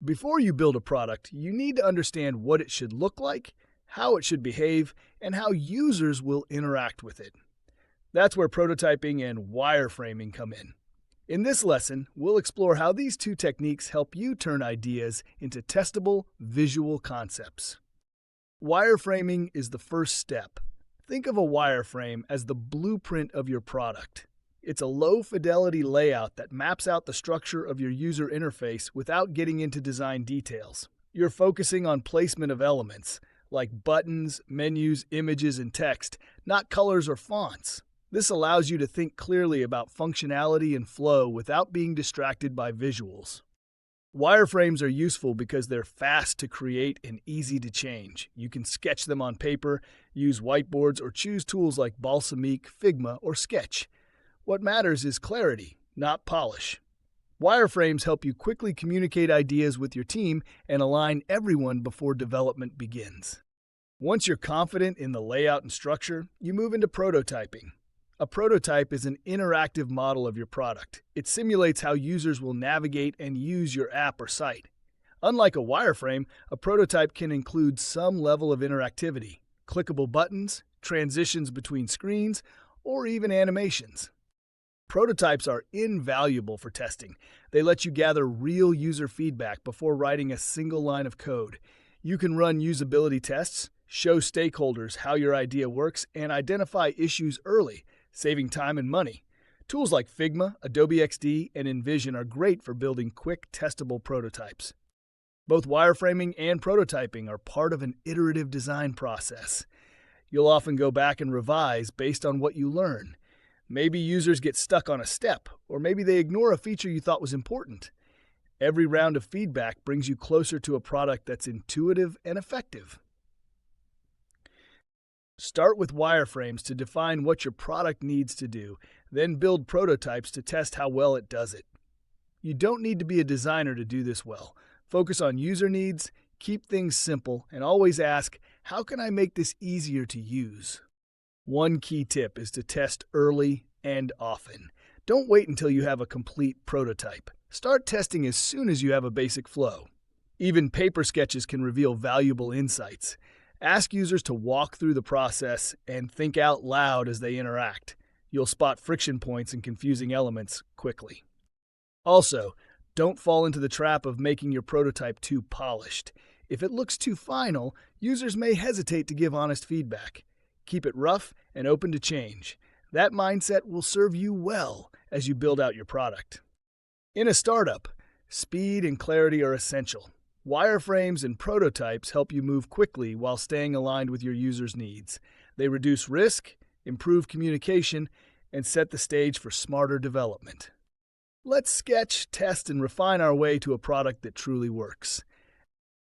Before you build a product, you need to understand what it should look like, how it should behave, and how users will interact with it. That's where prototyping and wireframing come in. In this lesson, we'll explore how these two techniques help you turn ideas into testable visual concepts. Wireframing is the first step. Think of a wireframe as the blueprint of your product. It's a low-fidelity layout that maps out the structure of your user interface without getting into design details. You're focusing on placement of elements, like buttons, menus, images, and text, not colors or fonts. This allows you to think clearly about functionality and flow without being distracted by visuals. Wireframes are useful because they're fast to create and easy to change. You can sketch them on paper, use whiteboards, or choose tools like Balsamiq, Figma, or Sketch. What matters is clarity, not polish. Wireframes help you quickly communicate ideas with your team and align everyone before development begins. Once you're confident in the layout and structure, you move into prototyping. A prototype is an interactive model of your product. It simulates how users will navigate and use your app or site. Unlike a wireframe, a prototype can include some level of interactivity, clickable buttons, transitions between screens, or even animations. Prototypes are invaluable for testing. They let you gather real user feedback before writing a single line of code. You can run usability tests, show stakeholders how your idea works, and identify issues early, saving time and money. Tools like Figma, Adobe XD, and InVision are great for building quick, testable prototypes. Both wireframing and prototyping are part of an iterative design process. You'll often go back and revise based on what you learn. Maybe users get stuck on a step, or maybe they ignore a feature you thought was important. Every round of feedback brings you closer to a product that's intuitive and effective. Start with wireframes to define what your product needs to do, then build prototypes to test how well it does it. You don't need to be a designer to do this well. Focus on user needs, keep things simple, and always ask, how can I make this easier to use? One key tip is to test early and often. Don't wait until you have a complete prototype. Start testing as soon as you have a basic flow. Even paper sketches can reveal valuable insights. Ask users to walk through the process and think out loud as they interact. You'll spot friction points and confusing elements quickly. Also, don't fall into the trap of making your prototype too polished. If it looks too final, users may hesitate to give honest feedback. Keep it rough and open to change. That mindset will serve you well as you build out your product. In a startup, speed and clarity are essential. Wireframes and prototypes help you move quickly while staying aligned with your users' needs. They reduce risk, improve communication, and set the stage for smarter development. Let's sketch, test, and refine our way to a product that truly works.